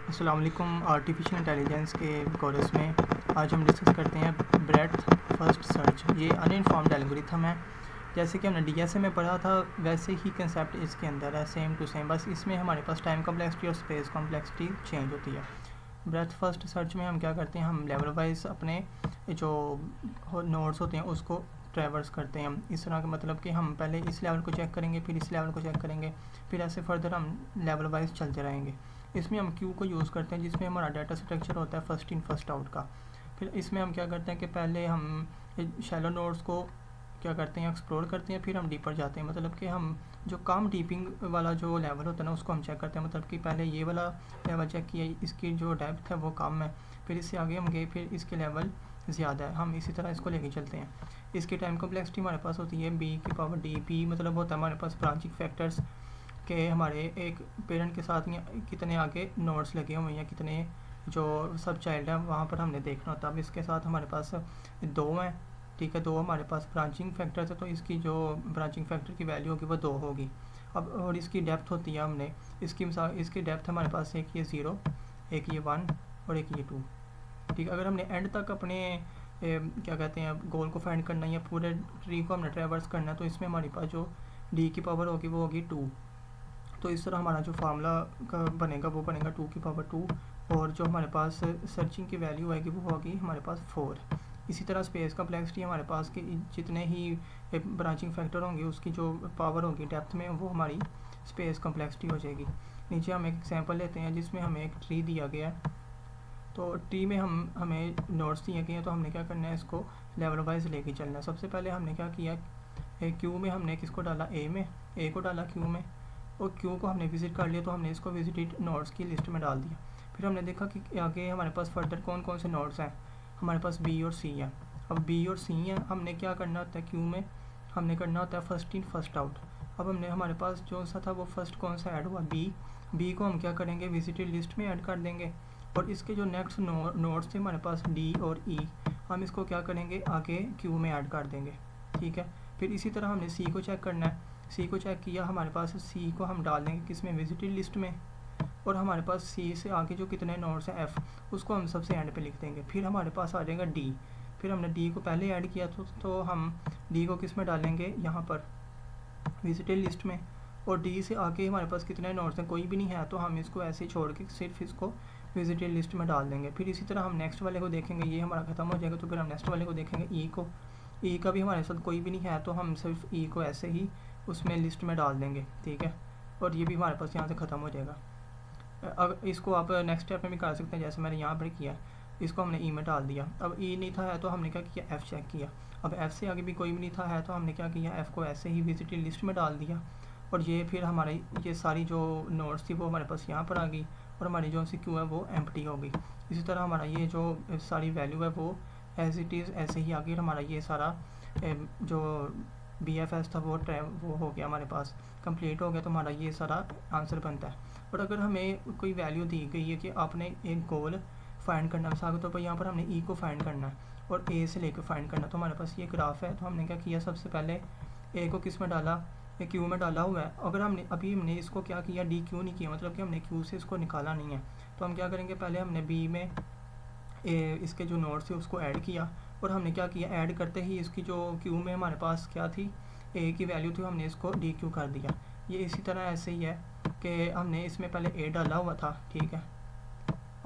अस्सलाम वालेकुम। Artificial intelligence के कोर्स में आज हम डिस्कस करते हैं ब्रेड्थ फर्स्ट सर्च। ये अनइन्फॉर्म्ड एल्गोरिथम है। जैसे कि हमने डीएसए में पढ़ा था वैसे ही कंसेप्ट इसके अंदर है, सेम टू सेम। बस इसमें हमारे पास टाइम कॉम्प्लेक्सिटी और स्पेस कॉम्प्लेक्सिटी चेंज होती है। ब्रेड्थ फर्स्ट सर्च में हम क्या करते हैं, हम लेवल वाइज अपने जो नोड्स होते हैं उसको ट्रैवर्स करते हैं। इस तरह का मतलब कि हम पहले इस लेवल को चेक करेंगे, फिर इस लेवल को चेक करेंगे, फिर ऐसे फर्दर हम लेवल वाइज चलते रहेंगे। इसमें हम क्यू को यूज़ करते हैं जिसमें हमारा डाटा स्ट्रक्चर होता है फर्स्ट इन फर्स्ट आउट का। फिर इसमें हम क्या करते हैं कि पहले हम शैलो नोड्स को क्या करते हैं, एक्सप्लोर करते हैं, फिर हम डीपर जाते हैं। मतलब कि हम जो कम डीपिंग वाला जो लेवल होता है ना उसको हम चेक करते हैं। मतलब कि पहले ये वाला लेवल चेक किया, इसकी जो डेप्थ है वो कम है, फिर इससे आगे हम गए, फिर इसके लेवल ज़्यादा है, हम इसी तरह इसको लेके चलते हैं। इसकी टाइम कॉम्प्लेक्सिटी हमारे पास होती है बी की पावर डी। बी मतलब होता है हमारे पास ब्रांचिंग फैक्टर्स के हमारे एक पेरेंट के साथ कितने आगे नोड्स लगे हुए हैं या कितने जो सब चाइल्ड है वहाँ पर हमने देखना होता है। अब इसके साथ हमारे पास 2 हैं, ठीक है, 2 हमारे पास ब्रांचिंग फैक्टर्स है, तो इसकी जो ब्रांचिंग फैक्टर की वैल्यू होगी वो 2 होगी। अब और इसकी डेप्थ होती है, हमने इसकी मिसाल इसकी डेप्थ हमारे पास एक ये 0, एक ये 1 और एक ये 2, ठीक है। अगर हमने एंड तक अपने क्या कहते हैं गोल को फाइंड करना है या पूरे ट्री को हमने ट्रैवर्स करना है, तो इसमें हमारे पास जो डी की पावर होगी वो होगी 2। तो इस तरह हमारा जो फार्मूला का बनेगा वो बनेगा 2 की पावर 2, और जो हमारे पास सर्चिंग की वैल्यू आएगी वो होगी हमारे पास 4। इसी तरह स्पेस कॉम्प्लेक्सिटी हमारे पास के जितने ही ब्रांचिंग फैक्टर होंगे उसकी जो पावर होगी डेप्थ में वो हमारी स्पेस कॉम्प्लेक्सिटी हो जाएगी। नीचे हम एक एग्जांपल लेते हैं जिसमें हमें एक ट्री दिया गया है। तो ट्री में हमें नोड्स दिए गए हैं, तो हमने क्या करना है, इसको लेवल वाइज लेके चलना है। सबसे पहले हमने क्या किया, क्यू में हमने किसको डाला, ए को डाला क्यू में, और क्यू को हमने विज़िट कर लिया तो हमने इसको विजिटेड नोड्स की लिस्ट में डाल दिया। फिर हमने देखा कि आगे हमारे पास फर्दर कौन कौन से नोड्स हैं, हमारे पास बी और सी हैं। अब बी और सी हैं, हमने क्या करना होता है, क्यू में हमने करना होता है फर्स्ट इन फर्स्ट आउट। अब हमने हमारे पास जो सा था वो फर्स्ट कौन सा ऐड हुआ, बी को हम क्या करेंगे, विजिटेड लिस्ट में ऐड कर देंगे। और इसके जो नेक्स्ट नोड्स थे हमारे पास डी और ई, हम इसको क्या करेंगे, आगे क्यू में ऐड कर देंगे, ठीक है। फिर इसी तरह हमने सी को चेक करना है। सी को चेक किया, हमारे पास सी को हम डाल देंगे किस में, विजिटेड लिस्ट में। और हमारे पास सी से आगे जो कितने नोड्स हैं एफ, उसको हम सबसे एंड पे लिख देंगे। फिर हमारे पास आ जाएगा डी। फिर हमने डी को पहले ऐड किया तो हम डी को किस में डालेंगे, यहाँ पर विजिटेड लिस्ट में। और डी से आगे हमारे पास कितने नोड्स हैं, कोई भी नहीं है, तो हम इसको ऐसे ही छोड़ के सिर्फ इसको विजिटेड लिस्ट में डाल देंगे। फिर इसी तरह हम नेक्स्ट वाले को देखेंगे, ये हमारा खत्म हो जाएगा, तो फिर हम नेक्स्ट वाले को देखेंगे ई को। ई का भी हमारे साथ कोई भी नहीं है, तो हम सिर्फ ई को ऐसे ही उसमें लिस्ट में डाल देंगे, ठीक है। और ये भी हमारे पास यहाँ से ख़त्म हो जाएगा। अब इसको आप नेक्स्ट स्टेप में भी कर सकते हैं, जैसे मैंने यहाँ पर किया, इसको हमने ई में डाल दिया। अब ई नहीं था है तो हमने क्या किया, एफ़ चेक किया। अब एफ़ से आगे भी कोई भी नहीं था है तो हमने क्या किया, एफ़ को ऐसे ही विजिटेड लिस्ट में डाल दिया। और ये फिर हमारे ये सारी जो नोट्स थी वो हमारे पास यहाँ पर आ गई, और हमारी जो सी क्यू है वो एम्प्टी हो गई। इसी तरह हमारा ये जो सारी वैल्यू है वो एज इट इज़ ऐसे ही आ गई। हमारा ये सारा जो BFS था वो हो गया, हमारे पास कंप्लीट हो गया। तो हमारा ये सारा आंसर बनता है। और अगर हमें कोई वैल्यू दी गई है कि आपने एक गोल फाइंड करना है, मिसाल के तौर पर यहाँ पर हमने ई को फाइंड करना है और ए से लेकर फाइंड करना है, तो हमारे पास ये ग्राफ है। तो हमने क्या किया, सबसे पहले ए को किस में डाला, ये क्यू में डाला हुआ है। अगर हमने इसको क्या किया, डी क्यू नहीं किया, मतलब कि हमने क्यू से इसको निकाला नहीं है। तो हम क्या करेंगे, पहले हमने बी में इसके जो नोड्स थे उसको ऐड किया, और हमने क्या किया, ऐड करते ही इसकी जो क्यू में हमारे पास क्या थी, ए की वैल्यू थी, हमने इसको डी क्यू कर दिया। ये इसी तरह ऐसे ही है कि हमने इसमें पहले ए डाला हुआ था, ठीक है।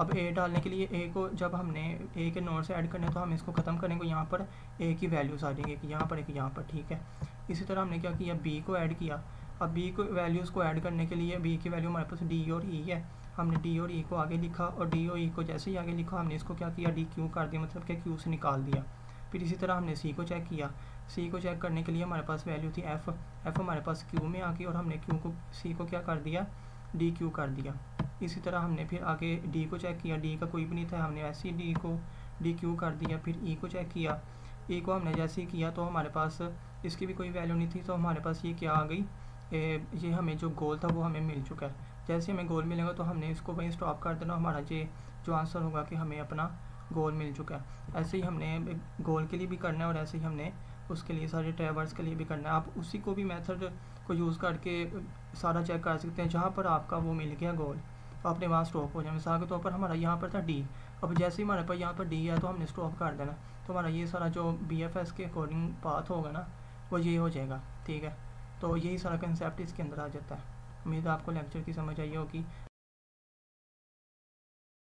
अब ए डालने के लिए ए को जब हमने ए के नोड से ऐड करने तो हम इसको ख़त्म करेंगे, यहाँ पर ए की वैल्यूज़ आ जाएंगी, कि यहाँ पर एक यहाँ पर, ठीक है। इसी तरह हमने क्या किया, बी को ऐड किया। अब बी को वैल्यूज़ को ऐड करने के लिए बी की वैल्यू हमारे पास डी और ई है, हमने डी और ई को आगे लिखा, और डी और ई को जैसे ही आगे लिखा हमने इसको क्या किया, डी क्यू कर दिया, मतलब कि क्यू से निकाल दिया। फिर इसी तरह हमने सी को चेक किया। सी को चेक करने के लिए हमारे पास वैल्यू थी एफ़, एफ़ हमारे पास क्यू में आ गई, और हमने क्यू को सी को क्या कर दिया, डी क्यू कर दिया। इसी तरह हमने फिर आगे डी को चेक किया, डी का कोई भी नहीं था, हमने ऐसे ही डी को डी क्यू कर दिया। फिर ई को चेक किया, ई को हमने जैसे ही किया तो हमारे पास इसकी भी कोई वैल्यू नहीं थी, तो हमारे पास ये क्या आ गई, ये हमें जो गोल था वो हमें मिल चुका है। जैसे हमें गोल मिलेगा तो हमने इसको वहीं स्टॉप कर देना, हमारा ये जो आंसर होगा कि हमें अपना गोल मिल चुका है। ऐसे ही हमने गोल के लिए भी करना है, और ऐसे ही हमने उसके लिए सारे ट्रैवर्स के लिए भी करना है। आप उसी को भी मेथड को यूज़ करके सारा चेक कर सकते हैं। जहाँ पर आपका वो मिल गया गोल, अपने वहाँ स्टॉप हो जाए। मिसाल के तौर पर हमारा यहाँ पर था डी, अब जैसे ही हमारे पास यहाँ पर डी है तो हमने स्टॉप कर देना, तो हमारा ये सारा जो BFS के अकॉर्डिंग पाथ होगा ना वो ये हो जाएगा। ठीक है, तो यही सारा कंसेप्ट इसके अंदर आ जाता है। उम्मीद है आपको लेक्चर की समझ आई होगी।